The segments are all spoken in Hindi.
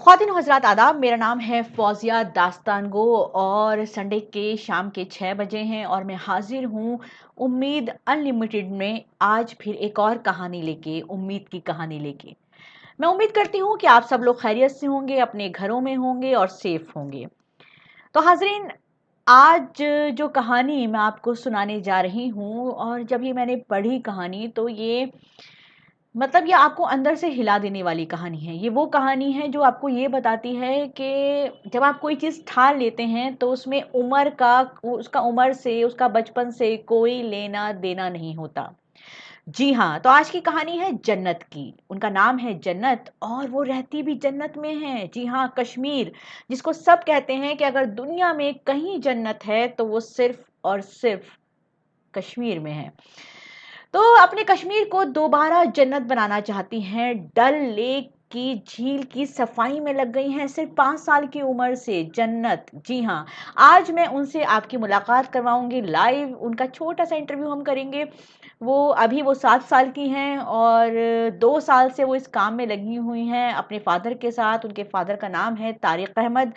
ख़वातीन हज़रात आदाब, मेरा नाम है फ़ौज़िया दास्तान गो और संडे के शाम के 6 बजे हैं और मैं हाज़िर हूँ उम्मीद अनलिमिटेड में आज फिर एक और कहानी लेके, उम्मीद की कहानी लेके। मैं उम्मीद करती हूँ कि आप सब लोग खैरियत से होंगे, अपने घरों में होंगे और सेफ़ होंगे। तो हाज़रीन, आज जो कहानी मैं आपको सुनाने जा रही हूँ और जब ये मैंने पढ़ी कहानी तो ये मतलब ये आपको अंदर से हिला देने वाली कहानी है। ये वो कहानी है जो आपको ये बताती है कि जब आप कोई चीज़ ठान लेते हैं तो उसमें उम्र का उसका उम्र से, उसका बचपन से कोई लेना-देना नहीं होता। जी हाँ, तो आज की कहानी है जन्नत की। उनका नाम है जन्नत और वो रहती भी जन्नत में हैं। जी हाँ, कश्मीर, जिसको सब कहते हैं कि अगर दुनिया में कहीं जन्नत है तो वो सिर्फ़ और सिर्फ़ कश्मीर में है। तो अपने कश्मीर को दोबारा जन्नत बनाना चाहती हैं। डल लेक की झील की सफाई में लग गई हैं सिर्फ 5 साल की उम्र से जन्नत। जी हाँ, आज मैं उनसे आपकी मुलाकात करवाऊँगी लाइव, उनका छोटा-सा इंटरव्यू हम करेंगे। वो 7 साल की हैं और 2 साल से वो इस काम में लगी हुई हैं अपने फ़ादर के साथ। उनके फ़ादर का नाम है तारिक अहमद।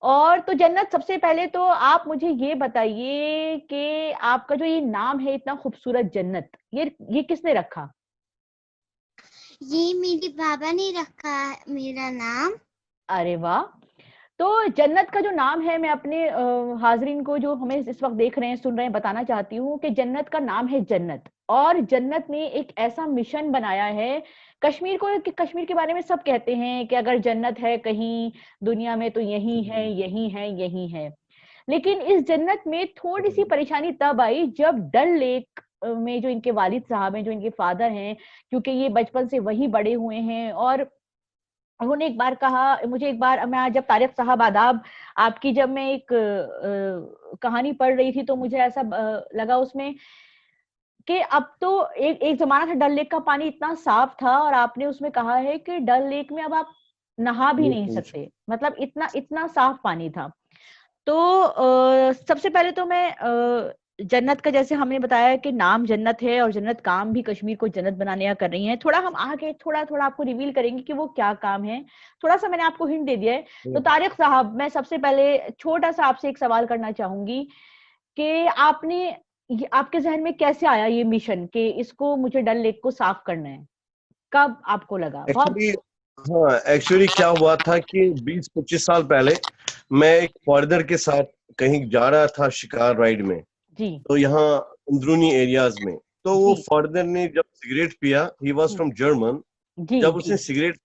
और तो जन्नत, सबसे पहले तो आप मुझे ये बताइए कि आपका जो ये नाम है इतना खूबसूरत जन्नत, ये किसने रखा? ये मेरे बाबा ने रखा है मेरा नाम। अरे वाह! तो जन्नत का जो नाम है मैं अपने हाज़रीन को जो हमें इस वक़्त देख रहे हैं, सुन रहे हैं, बताना चाहती हूँ कि जन्नत का नाम है जन्नत और जन्नत ने एक ऐसा मिशन बनाया है कश्मीर को कि कश्मीर के बारे में सब कहते हैं कि अगर जन्नत है कहीं दुनिया में तो यही है, यही है, यही है। लेकिन इस जन्नत में थोड़ी-सी परेशानी तब आई जब डल लेक में जो इनके वालिद साहब हैं, जो इनके फ़ादर हैं, क्योंकि ये बचपन से वहीं बड़े हुए हैं और उन्होंने एक बार कहा मुझे एक बार मैं आज जब तारिक साहब आदाब, आपकी जब मैं एक कहानी पढ़ रही थी तो मुझे ऐसा लगा उसमें कि अब तो एक एक ज़माना था डल लेक का पानी इतना साफ था और आपने उसमें कहा है कि डल लेक में अब आप नहा भी ये नहीं पूछ सकते, मतलब इतना इतना साफ पानी था। तो सबसे पहले तो मैं जन्नत का, जैसे हमने बताया कि नाम जन्नत है और जन्नत काम भी कश्मीर को जन्नत बनाने का कर रही हैं। थोड़ा हम आगे थोड़ा-थोड़ा आपको रिवील करेंगे कि वो क्या काम है। थोड़ा-सा मैंने आपको हिंट दे दिया है। तो तारिक साहब, मैं सबसे पहले छोटा-सा आपसे एक सवाल करना चाहूँगी कि आपने ये आपके ज़हन में कैसे आया ये मिशन कि इसको मुझे डल लेक को साफ करना है? कब आपको लगा? बहुत एक्चुअली हाँ, एक्चुअली क्या हुआ था कि 20-25 साल पहले मैं एक फॉरेनर के साथ कहीं जा रहा था शिकार राइड में। जी, तो यहाँ अंदरूनी एरियाज में, तो वो जी, फॉरेनर ने जब सिगरेट पिया, ही वाज हुँ, फ्रॉम जर्मन। जी, जब जी, उसने सिगरेट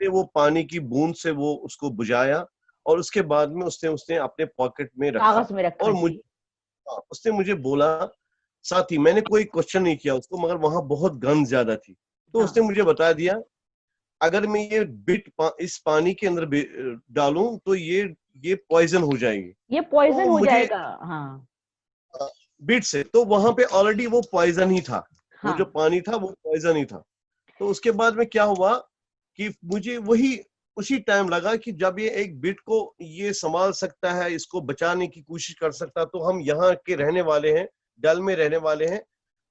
पे वो पानी की बूंद से वो उसको बुझाया और उसके बाद में उसने उसने अपने पॉकेट में रखा कागज़ में रखा, और जी। उसने मुझे बोला, साथ ही मैंने कोई क्वेश्चन नहीं किया उसको, मगर वहां बहुत गंद ज्यादा थी। तो हाँ, उसने मुझे बता दिया, अगर मैं ये इस पानी के अंदर डालूं तो ये पॉइजन हो जाएगी। ये पॉइज़न तो हो मुझे जाएगा। हाँ, बिट से तो वहां पे ऑलरेडी वो पॉइजन ही था, वो जो हाँ। पानी था वो पॉइजन ही था। तो उसके बाद में क्या हुआ कि मुझे वही उसी टाइम लगा कि जब ये एक बिट को ये संभाल सकता है, इसको बचाने की कोशिश कर सकता, तो हम यहाँ के रहने वाले हैं, डल में रहने वाले हैं,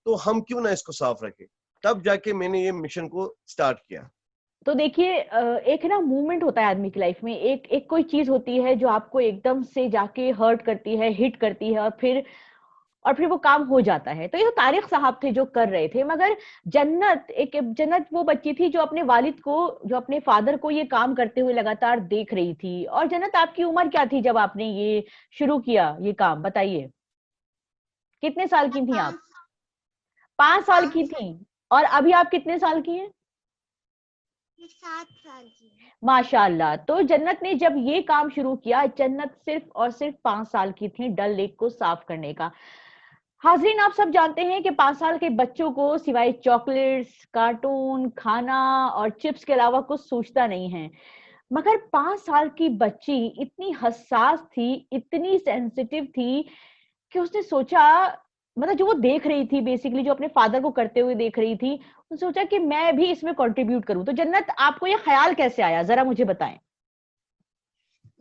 तो हम क्यों ना इसको साफ रखें। तब जाके मैंने ये मिशन को स्टार्ट किया। तो देखिए, एक ना मूवमेंट होता है आदमी की लाइफ में, एक एक कोई चीज़ होती है जो आपको एकदम से जाके हर्ट करती है, हिट करती है और फिर वो काम हो जाता है। तो ये तो तारिक साहब थे जो कर रहे थे, मगर जन्नत वो बच्ची थी जो अपने वालिद को, जो अपने फादर को ये काम करते हुए लगातार देख रही थी। और जन्नत, आपकी उम्र क्या थी जब आपने ये शुरू किया ये काम? बताइए, कितने साल मैं की थी आप? 5 मैं 5 साल की 5 साल थी और अभी आप कितने साल की हैं? मैं 7 साल की हूँ। माशाअल्लाह। तो जन्नत ने जब ये काम शुरू किया, जन्नत सिर्फ और सिर्फ 5 साल की थी डल लेक को साफ करने का। हाज़रीन, आप सब जानते हैं कि 5 साल के बच्चों को सिवाय चॉकलेट्स, कार्टून, खाना और चिप्स के अलावा कुछ सूझता नहीं है। मगर 5 साल की बच्ची इतनी हसास थी, इतनी सेंसिटिव थी कि उसने सोचा, मतलब जो वो देख रही थी, बेसिकली जो अपने फादर को करते हुए देख रही थी, उसने सोचा कि मैं भी इसमें कंट्रीब्यूट करूँ। तो जन्नत, आपको ये ख़्याल कैसे आया? ज़रा मुझे बताएँ।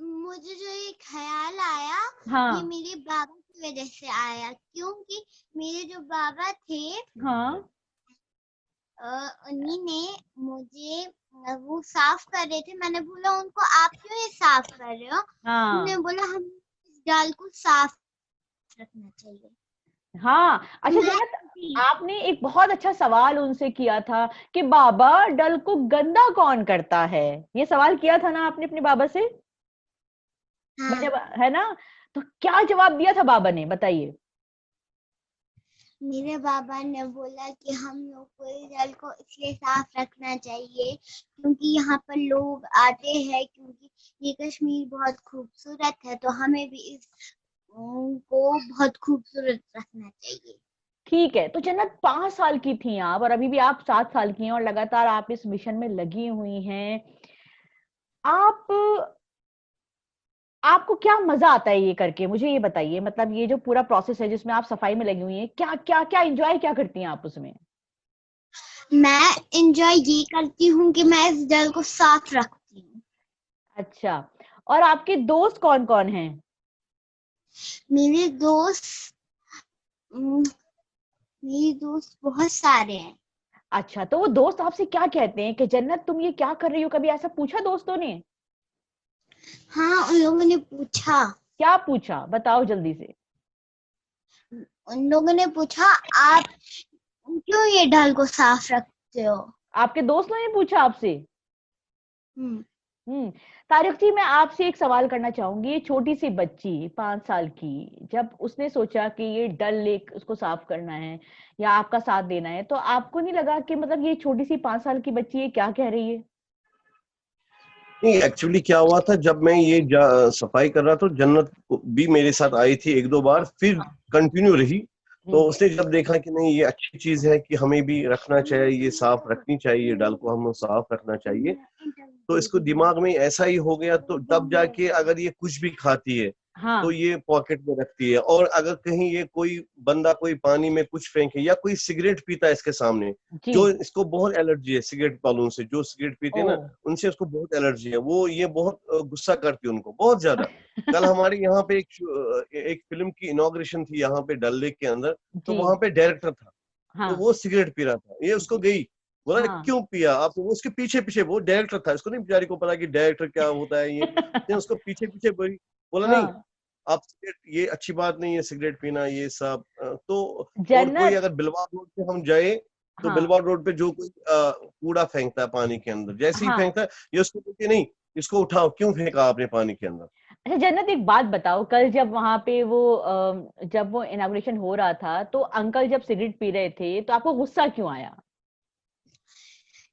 मुझे जो ये ख़्याल आया, ये हाँ, मेरे बाबा की वज़ह से आया, क्योंकि मेरे जो बाबा थे हाँ, उन्हीं ने मुझे वो साफ कर रहे थे। मैंने बोला उनको, आप क्यों ये साफ कर रहे हो? हाँ उन्होंने बोला, हम इस जाल को साफ रखना चाहिए। हाँ। अच्छा मैं जन्नत, आपने एक बहुत अच्छा सवाल उनसे किया था कि बाबा, डल को गंदा कौन करता है? ये सवाल किया था ना आपने अपने बाबा से? मैं हाँ, जब, है ना, तो क्या जवाब दिया था बाबा ने, बताइए। मेरे बाबा ने बोला कि हम लोग को इस जल को इसलिए साफ रखना चाहिए क्योंकि यहाँ पर लोग आते हैं, क्योंकि ये कश्मीर बहुत खूबसूरत है, तो हमें भी इस को बहुत खूबसूरत रखना चाहिए। ठीक है, तो जन्नत 5 साल की थी आप और अभी भी आप 7 साल की हैं और लगातार आप इस मिशन में लगी हुई हैं। आप आपको क्या मजा आता है ये करके, मुझे ये बताइए। मतलब ये जो पूरा प्रोसेस है जिसमें आप सफाई में लगी हुई हैं, क्या क्या क्या एंजॉय क्या करती हैं आप उसमें? मैं एंजॉय ये करती हूँ कि मैं इस जल को साफ रखती हूँ। अच्छा, और आपके दोस्त कौन कौन हैं? मेरे दोस्त उम, मेरे दोस्त बहुत सारे हैं। अच्छा, तो वो दोस्त आपसे क्या कहते हैं कि जन्नत तुम ये क्या कर रही हो? कभी ऐसा पूछा दोस्तों ने? हाँ, उन लोगों ने पूछा। क्या पूछा, बताओ जल्दी से। उन लोगों ने पूछा, आप क्यों ये जल को साफ रखते हो? आपके दोस्तों ने पूछा आपसे? हम्म हम्म। तारिक जी, मैं आपसे एक सवाल करना चाहूंगी। ये छोटी सी बच्ची 5 साल की, जब उसने सोचा कि ये डल लेक उसको साफ करना है या आपका साथ देना है, तो आपको नहीं लगा कि मतलब ये छोटी सी 5 साल की बच्ची ये क्या कह रही है? नहीं, एक्चुअली क्या हुआ था, जब मैं ये सफाई कर रहा था, जन्नत भी मेरे साथ आई थी एक दो बार, फिर हाँ। कंटिन्यू रही। तो हम्म। उसने जब देखा कि नहीं, ये अच्छी चीज है कि हमें भी रखना चाहिए, ये साफ रखनी चाहिए, डाल को हमें साफ रखना चाहिए, तो इसको दिमाग में ऐसा ही हो गया। तो तब जाके अगर ये कुछ भी खाती है तो हाँ ये पॉकेट में रखती है, और अगर कहीं ये कोई बंदा कोई पानी में कुछ फेंके या कोई सिगरेट पीता है इसके सामने, जी। जो इसको बहुत एलर्जी है सिगरेट वालों से, जो सिगरेट पीते ओ। हैं ना, उनसे उसको बहुत एलर्जी है, वो ये बहुत गुस्सा करती है उनको बहुत ज्यादा। कल हमारे यहाँ पे एक फिल्म की इनॉग्रेशन थी यहाँ पे डल लेक के अंदर, तो जी। वहां पे डायरेक्टर था, तो हाँ वो सिगरेट पी रहा था, ये उसको जी। गई, बोला हाँ क्यों पिया आप? वो उसके पीछे पीछे, वो डायरेक्टर था, इसको नहीं बेचारी को पता कि डायरेक्टर क्या होता है ये उसको पीछे पीछे बोली, बोला नहीं, हाँ। आप सिगरेट, ये अच्छी बात नहीं है सिगरेट पीना ये सब। तो और कोई जन्नत। अगर बिलवार रोड पे हम जाए, तो हाँ बिलवार रोड पे जो कोई कूड़ा फेंकता है पानी के अंदर, जैसे ही हाँ। फेंकता है, ये उसको बोलती नहीं, इसको उठाओ, क्यों फेंका आपने पानी के अंदर? अच्छा जन्नत, एक बात बताओ, कल जब वहां पे वो जब वो इनॉग्रेशन हो रहा था तो अंकल जब सिगरेट पी रहे थे तो आपको गुस्सा क्यों आया?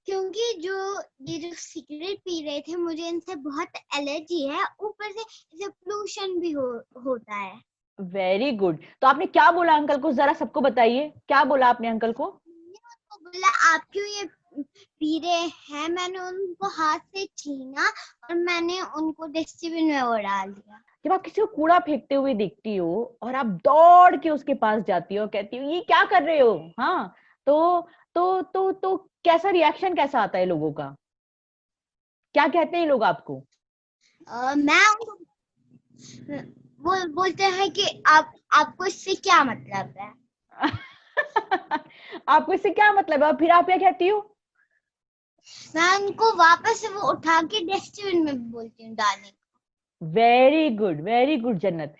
क्योंकि ये जो सिगरेट पी रहे थे, मुझे इनसे बहुत एलर्जी है, ऊपर से इसे पोल्यूशन भी होता है। Very good. तो आपने क्या बोला अंकल को, जरा सबको बताइए, क्या बोला आपने अंकल को? मैंने उनको बोला, आप क्यों ये पी रहे हैं? मैंने उनको हाथ से छीना और मैंने उनको डस्टबिन में वो डाल दिया। जब आप किसी को कूड़ा फेंकते हुए देखती हो और आप दौड़ के उसके पास जाती हो, कहती हो ये क्या कर रहे हो, हाँ, तो तो कैसा रिएक्शन कैसा आता है लोगों का? क्या कहते हैं लोग आपको? मैं उनको बोलते हैं कि आपको इससे क्या मतलब है? आपको इससे क्या मतलब है? और फिर आप क्या कहती हो? मैं उनको वापस से वो उठा के डस्टबिन में बोलती हूँ डालने को। वेरी गुड, वेरी गुड जन्नत।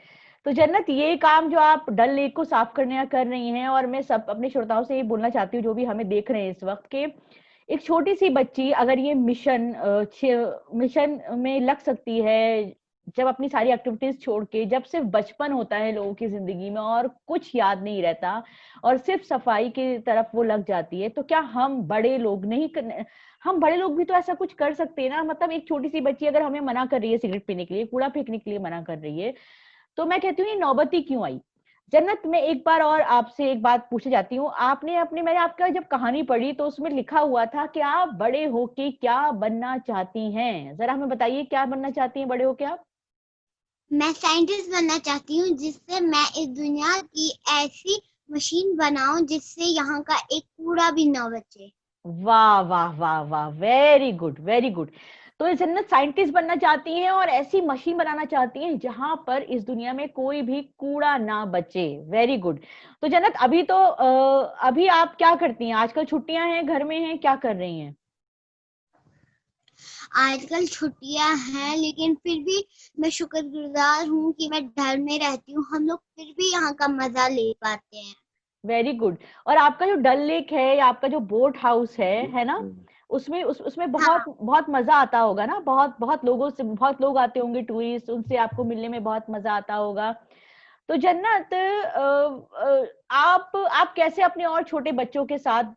तो जन्नत, ये काम जो आप डल लेक को साफ करने कर रही हैं, और मैं सब अपने श्रोताओं से ये बोलना चाहती हूँ जो भी हमें देख रहे हैं इस वक्त, के एक छोटी सी बच्ची अगर ये मिशन में लग सकती है, जब अपनी सारी एक्टिविटीज छोड़ के, जब सिर्फ बचपन होता है लोगों की जिंदगी में और कुछ याद नहीं रहता, और सिर्फ सफाई की तरफ वो लग जाती है, तो क्या हम बड़े लोग नहीं हम बड़े लोग भी तो ऐसा कुछ कर सकते हैं ना? मतलब एक छोटी सी बच्ची अगर हमें मना कर रही है सिगरेट पीने के लिए, कूड़ा फेंकने के लिए मना कर रही है, तो मैं कहती हूँ ये नौबती क्यों आई? जन्नत, मैं एक बार और आपसे एक बात पूछे जाती हूँ। आपने अपने मैंने आपका जब कहानी पढ़ी तो उसमें लिखा हुआ था कि आप बड़े होके क्या बनना चाहती हैं, जरा हमें बताइए क्या बनना चाहती हैं बड़े होके आप? मैं साइंटिस्ट बनना चाहती हूँ, जिससे मैं इस दुनिया की ऐसी मशीन बनाऊं जिससे यहाँ का एक कूड़ा भी न बचे। वाह वाह वाह वाह, वेरी गुड, वेरी गुड। तो ये जन्नत साइंटिस्ट बनना चाहती हैं और ऐसी मशीन बनाना चाहती हैं जहां पर इस दुनिया में कोई भी कूड़ा ना बचे। Very good. तो जन्नत, अभी तो अभी आप क्या करती हैं? आजकल छुट्टियां हैं, घर में हैं, क्या कर रही हैं? आजकल छुट्टियां हैं, लेकिन फिर भी मैं शुक्रगुजार हूँ कि मैं डल में रहती हूँ। हम लोग फिर भी यहाँ का मजा ले पाते हैं। Very good. और आपका जो डल लेक है या आपका जो बोट हाउस है ना, उसमें बहुत हाँ, बहुत मजा आता होगा ना, बहुत बहुत लोगों से, बहुत लोग आते होंगे टूरिस्ट, उनसे आपको मिलने में बहुत मजा आता होगा। तो जन्नत, आप कैसे अपने और छोटे बच्चों के साथ,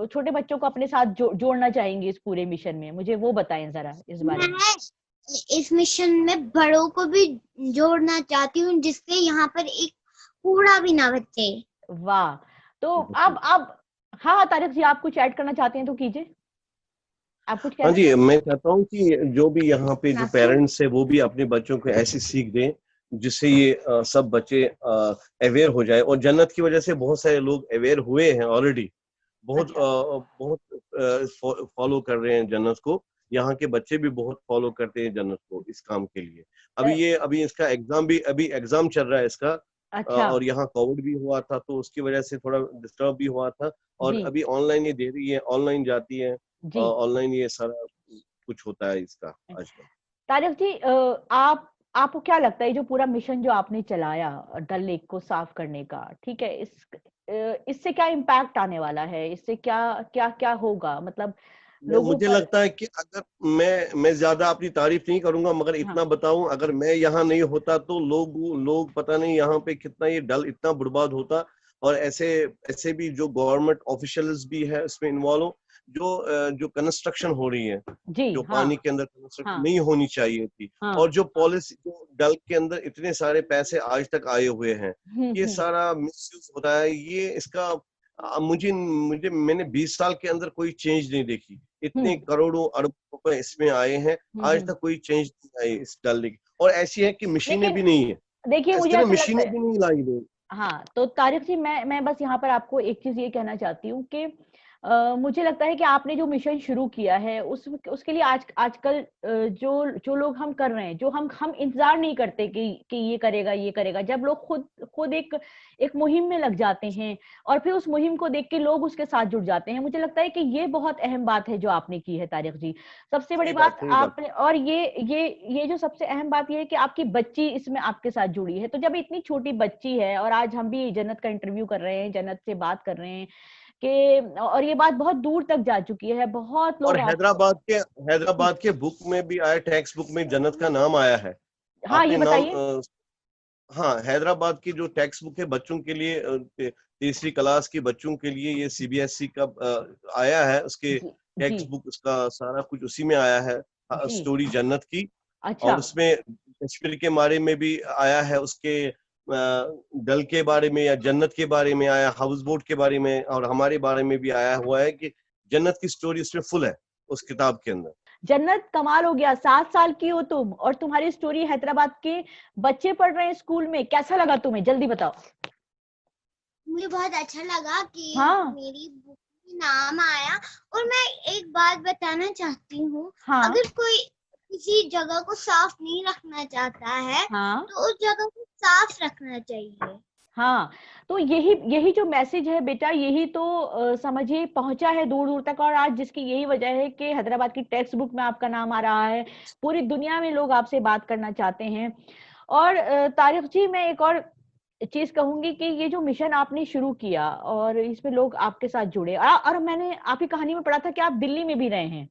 छोटे बच्चों को अपने साथ जोड़ना चाहेंगे इस पूरे मिशन में? मुझे वो बताएं जरा इस बारे में। मैं इस मिशन में बड़ों को भी जोड़ना चाहती हूँ, जिससे यहाँ पर एक कूड़ा भी ना बचे। वाह। तो आप हाँ हाँ, तारिक जी, आप कुछ ऐड करना चाहते हैं तो कीजिए, आप कुछ कह हाँ रहे जी, मैं चाहता हूँ कि जो भी यहाँ पे जो हाँ, पेरेंट्स है वो भी अपने बच्चों को ऐसी सीख दें जिससे ये सब बच्चे अवेयर हो जाए। और जन्नत की वजह से बहुत सारे लोग अवेयर हुए हैं ऑलरेडी, हैं? बहुत अच्छा। फॉलो कर रहे हैं जन्नत को। यहाँ के बच्चे भी बहुत फॉलो करते हैं जन्नत को इस काम के लिए। अ, अभी इसका एग्जाम भी, अभी एग्जाम चल रहा है इसका। अच्छा। और यहाँ कोविड भी हुआ था तो उसकी वजह से थोड़ा डिस्टर्ब भी हुआ था। और जी अभी ऑनलाइन ये दे रही है, ऑनलाइन जाती है, जी। ऑनलाइन ये सारा कुछ होता है इसका आजकल। तारिक जी, आपको क्या लगता है, जो पूरा मिशन जो आपने चलाया डल लेक को साफ करने का, ठीक है, इससे क्या इम्पैक्ट आने वाला है? इससे क्या क्या क्या होगा, मतलब लोगों मुझे पर? लगता है कि अगर मैं ज्यादा अपनी तारीफ नहीं करूंगा, मगर हाँ। इतना बताऊं, अगर मैं यहाँ नहीं होता तो लोग लोग पता नहीं यहाँ पे कितना ये डल इतना बर्बाद होता। और ऐसे ऐसे भी जो गवर्नमेंट ऑफिशियल्स भी है इसमें इन्वॉल्व हो, जो कंस्ट्रक्शन हो रही है, जी जो हाँ। पानी के अंदर कंस्ट्रक्शन हाँ। नहीं होनी चाहिए थी। हाँ। और जो पॉलिसी, जो डल के अंदर इतने सारे पैसे आज तक आए हुए हैं, ये हम्म। सारा मिसयूज होता है। ये इसका मुझे मुझे मैंने 20 साल के अंदर कोई चेंज नहीं देखी। इतने हम्म। करोड़ों अरबों रुपए इसमें आए हैं, आज हम्म। तक कोई चेंज नहीं आई इस डालने की। और ऐसी है कि मशीनें लेकिन भी नहीं है, देखिए, मुझे ऐसे ना ऐसा लगता मशीनें है। भी नहीं लाई गई। हाँ, तो तारिक जी, मैं बस यहाँ पर आपको एक चीज़ ये कहना चाहती हूँ कि मुझे लगता है कि आपने जो मिशन शुरू किया है उसके लिए आजकल जो जो लोग हम कर रहे हैं, जो हम इंतज़ार नहीं करते कि ये करेगा, ये करेगा। जब लोग खुद खुद एक मुहिम में लग जाते हैं और फिर उस मुहिम को देख के लोग उसके साथ जुड़ जाते हैं, मुझे लगता है कि ये बहुत अहम बात है जो आपने की है तारिक जी। सबसे बड़ी बात सही बात। आपने, और ये जो सबसे अहम बात ये है कि आपकी बच्ची इसमें आपके साथ जुड़ी है। तो जब इतनी छोटी बच्ची है और आज हम भी जन्नत का इंटरव्यू कर रहे हैं, जन्नत से बात कर रहे हैं कि, और ये बात बहुत दूर तक जा चुकी है, बहुत और लोग आप। हैदराबाद के बुक में भी आया, टेक्स्ट बुक में जन्नत का नाम आया है। हाँ, आपने ये नाम बताइए। हाँ, हैदराबाद की जो टेक्स्ट बुक है बच्चों के लिए, तीसरी क्लास के बच्चों के लिए, ये सीबीएसई का आया है। उसके जी जी। टेक्स्ट बुक, उसका सारा कुछ उसी में आया है, जी। स्टोरी जन्नत की। अच्छा। और उसमें कश्मीर के बारे में भी आया है, उसके डल के बारे में या जन्नत के बारे में आया, हाउस बोट के बारे में, और हमारे बारे में भी आया हुआ है कि जन्नत की स्टोरी उसमें फुल है उस किताब के अंदर। जन्नत, कमाल हो गया, 7 साल की हो तुम और तुम्हारी स्टोरी हैदराबाद के बच्चे पढ़ रहे हैं स्कूल में। कैसा लगा तुम्हें, जल्दी बताओ। मुझे बहुत अच्छा लगा कि हाँ। मेरी बुक में नाम आया। और मैं एक बात बताना चाहती हूँ, हाँ। अगर कोई किसी जगह को साफ नहीं रखना चाहता है, हाँ। तो उस जगह को साफ रखना चाहिए। हाँ, तो यही यही जो मैसेज है बेटा, यही तो समझिए पहुंचा है दूर दूर तक, और आज जिसकी यही वजह है कि हैदराबाद की टेक्स्ट बुक में आपका नाम आ रहा है। पूरी दुनिया में लोग आपसे बात करना चाहते हैं। और तारिक जी, मैं एक और चीज कहूंगी कि ये जो मिशन आपने शुरू किया और इसमें लोग आपके साथ जुड़े, और मैंने आपकी कहानी में पढ़ा था कि आप दिल्ली में भी रहे हैं।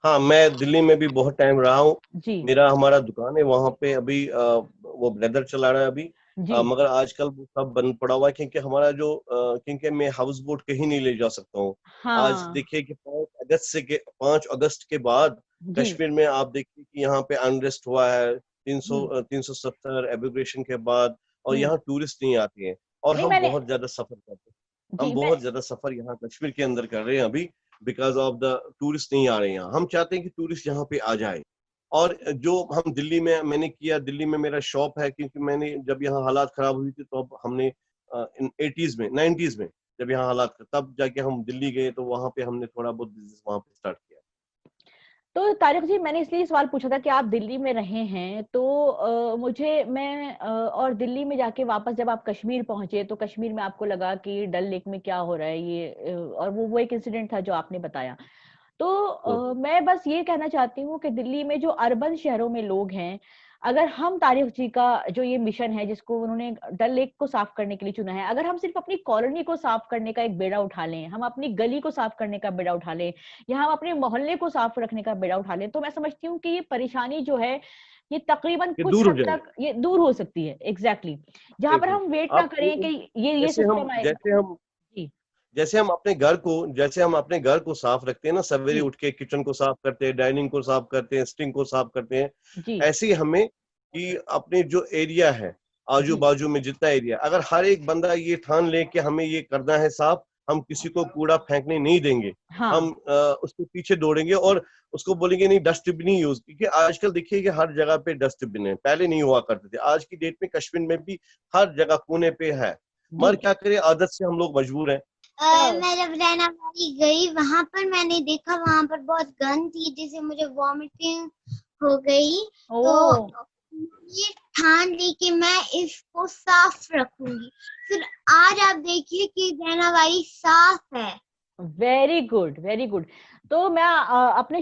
हाँ, मैं दिल्ली में भी बहुत टाइम रहा हूँ। जी हमारा दुकान है वहां पे अभी, वो ब्रदर चला रहा है अभी। जी। मगर आजकल वो सब बंद पड़ा हुआ है, क्योंकि हमारा क्योंकि मैं हाउस बोट कहीं नहीं ले जा सकता हूँ। आज हाँ। देखिए कि 5 अगस्त के बाद जी। कश्मीर में आप देखिए कि यहाँ पे अनरेस्ट हुआ है, हम्म। 370 एब्रिगेशन के बाद। और हम्म। यहाँ टूरिस्ट नहीं आते हैं। और नहीं, हम मैंने। बहुत ज्यादा सफर करते हैं। हम जी मैं। बहुत ज्यादा सफर यहाँ कश्मीर के अंदर कर रहे हैं अभी, बिकॉज ऑफ द टूरिस्ट नहीं आ रहे हैं यहाँ। हम चाहते हैं कि टूरिस्ट यहाँ पे आ जाए। और जो हम दिल्ली में मैंने किया, दिल्ली में मेरा शॉप है, क्योंकि मैंने जब यहाँ हालात खराब हुई थी तो अब हमने इन 80s में 90s में जब यहाँ हालात, तब जाके हम दिल्ली गए तो वहां पे हमने थोड़ा बहुत बिजनेस वहां पे स्टार्ट किया। तो तारिक जी, मैंने इसलिए सवाल पूछा था कि आप दिल्ली में रहे हैं, तो मुझे मैं और दिल्ली में जाके वापस जब आप कश्मीर पहुंचे तो कश्मीर में आपको लगा कि डल लेक में क्या हो रहा है ये, और वो एक इंसिडेंट था जो आपने बताया। तो मैं बस ये कहना चाहती हूँ कि दिल्ली में जो अर्बन शहरों में लोग हैं, अगर हम तारिक जी का जो ये मिशन है जिसको उन्होंने डल लेक को साफ करने के लिए चुना है, अगर हम सिर्फ अपनी कॉलोनी को साफ करने का एक बेड़ा उठा लें, हम अपनी गली को साफ करने का बेड़ा उठा लें, या हम अपने मोहल्ले को साफ रखने का बेड़ा उठा लें, तो मैं समझती हूँ कि ये परेशानी जो है ये तकरीबन ये कुछ दूर हो हद जाएगी। तक ये दूर हो सकती है। एग्जैक्टली जहां पर देखिए, हम वेट ना आप करें कि ये जैसे हम सिस्टम आएगा। जैसे हम जी जैसे हम अपने घर को साफ रखते हैं ना, सवेरे जी उठ के किचन को साफ करते हैं, डाइनिंग को साफ करते हैं, स्टिंग को साफ करते हैं, जी ऐसे ही हमें कि अपने जो एरिया है, आजू जी बाजू में जितना एरिया, अगर हर एक बंदा ये ठान ले कि हमें ये करना है साफ, हम किसी को कूड़ा फेंकने नहीं देंगे, हाँ हम उसके पीछे दौड़ेंगे और उसको बोलेंगे नहीं डस्टबिन ही यूज, क्योंकि आजकल देखिए कि हर जगह पे डस्टबिन है, पहले नहीं हुआ करते थे, आज की डेट में कश्मीर में भी हर जगह कोने पे है, जी मगर क्या करें, आदत से हम लोग मजबूर हैं। मैं जब रैनाबाड़ी गई वहां पर मैंने देखा वहां पर बहुत गंद थी जिससे मुझे वॉमिटिंग हो गई। ओ तो ये ठान ली कि मैं इसको साफ रखूंगी। फिर आज आप देखिए कि रैनाबाड़ी साफ है। Very good very good. तो मैं अपने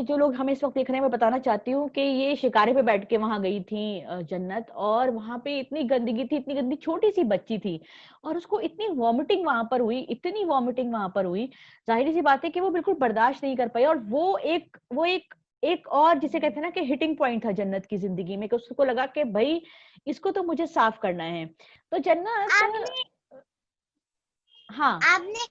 जो लोग हमें इस वक्त देख रहे हैं मैं बताना चाहती हूँ कि ये शिकारे पे बैठ के वहां गई थी जन्नत, और वहां पे इतनी गंदगी थी, इतनी गंदी छोटी सी बच्ची थी, और उसको इतनी वॉमिटिंग वहां पर हुई, इतनी वॉमिटिंग वहां पर हुई, जाहिर सी बात है कि वो बिल्कुल बर्दाश्त नहीं कर पाई। और वो एक और जिसे कहते हैं ना कि हिटिंग पॉइंट था जन्नत की जिंदगी में, कि उसको लगा कि भाई इसको तो मुझे साफ करना है। तो जन्नत आपने हाँ, आपने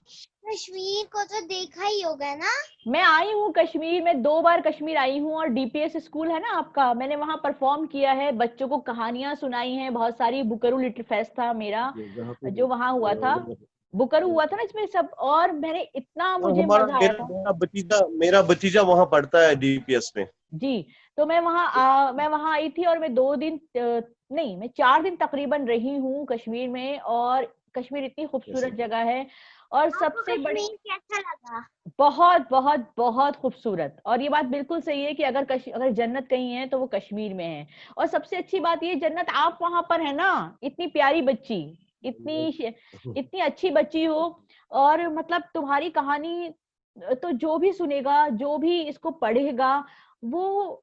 कश्मीर को तो देखा ही होगा ना। मैं आई हूँ कश्मीर में, 2 बार कश्मीर आई हूँ, और डीपीएस स्कूल है ना आपका, मैंने वहां परफॉर्म किया है, बच्चों को कहानियां सुनाई हैं बहुत सारी। बुकरू लिटिल फेस्ट था मेरा जहाँ पे जो वहां हुआ था, बुकरू हुआ था ना इसमें सब, और मैंने इतना मुझे हमारा मजा आया मेरा था। मेरा भतीजा वहां पढ़ता है डीपीएस में। जी तो मैं वहां आई थी, और मैं 2 दिन नहीं, मैं 4 दिन तकरीबन रही हूँ कश्मीर में, और कश्मीर इतनी खूबसूरत जगह है, और आपको सबसे बड़ी कश्मीर कैसा लगा? बहुत बहुत बहुत खूबसूरत। और ये बात बिल्कुल सही है कि अगर जन्नत कहीं है तो वो कश्मीर में है। और सबसे अच्छी बात ये, जन्नत आप वहां पर है ना, इतनी प्यारी बच्ची, इतनी अच्छी बच्ची हो, और मतलब तुम्हारी कहानी तो जो भी सुनेगा, जो भी इसको पढ़ेगा, वो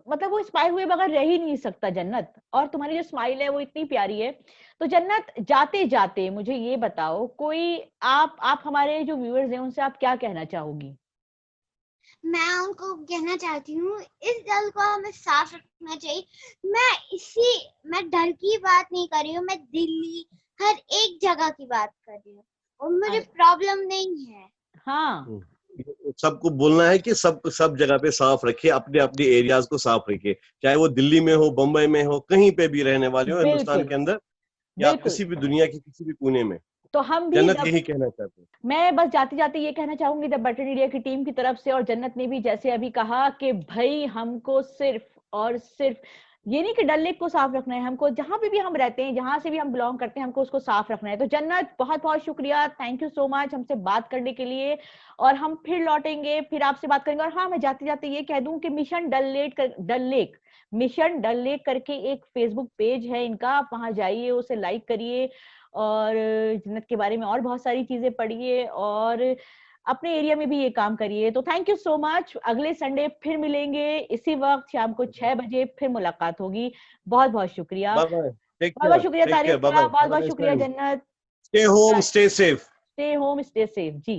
मतलब वो इंस्पायर हुए बगैर रह ही नहीं सकता जन्नत। और तुम्हारी जो स्माइल है वो इतनी प्यारी है। तो जन्नत, जाते जाते मुझे ये बताओ, कोई आप हमारे जो व्यूअर्स हैं उनसे आप क्या कहना चाहोगी? मैं उनको कहना चाहती हूँ इस जल को हमें साफ रखना चाहिए। मैं डर की बात नहीं कर रही हूँ, मैं दिल्ली हर एक जगह की बात कर रही हूँ, और मुझे प्रॉब्लम नहीं है। हाँ सबको बोलना है कि सब सब जगह पे साफ रखिए, अपने अपने एरियाज को साफ रखिए, चाहे वो दिल्ली में हो, बम्बई में हो, कहीं पे भी रहने वाले हो हिंदुस्तान बिल्कुल के अंदर, या बिल्कुल। किसी भी दुनिया के किसी भी कोने में। तो हम भी जन्नत यही कहना चाहते हैं। मैं बस जाते जाते ये कहना चाहूंगी द बटन इंडिया की टीम की तरफ से, और जन्नत ने भी जैसे अभी कहा कि भाई हमको सिर्फ और सिर्फ ये नहीं कि डल लेक को साफ रखना है, हमको जहां पे भी हम रहते हैं, जहां से भी हम बिलोंग करते हैं, हमको उसको साफ रखना है। तो जन्नत, बहुत बहुत शुक्रिया, थैंक यू सो मच हमसे बात करने के लिए। और हम फिर लौटेंगे, फिर आपसे बात करेंगे। और हाँ, मैं जाते जाते ये कह दूं कि मिशन डल लेक करके एक फेसबुक पेज है इनका, आप वहां जाइए, उसे लाइक करिए, और जन्नत के बारे में और बहुत सारी चीजें पढ़िए, और अपने एरिया में भी ये काम करिए। तो थैंक यू सो मच। अगले संडे फिर मिलेंगे इसी वक्त, शाम को 6 बजे फिर मुलाकात होगी। बहुत बहुत शुक्रिया, बाय बाय, बहुत बहुत शुक्रिया take care, Tariq bye bye, साहब, बहुत हैव अ बहुत नाइस शुक्रिया time, Jannat. Stay home, stay safe. Stay home, stay safe जी।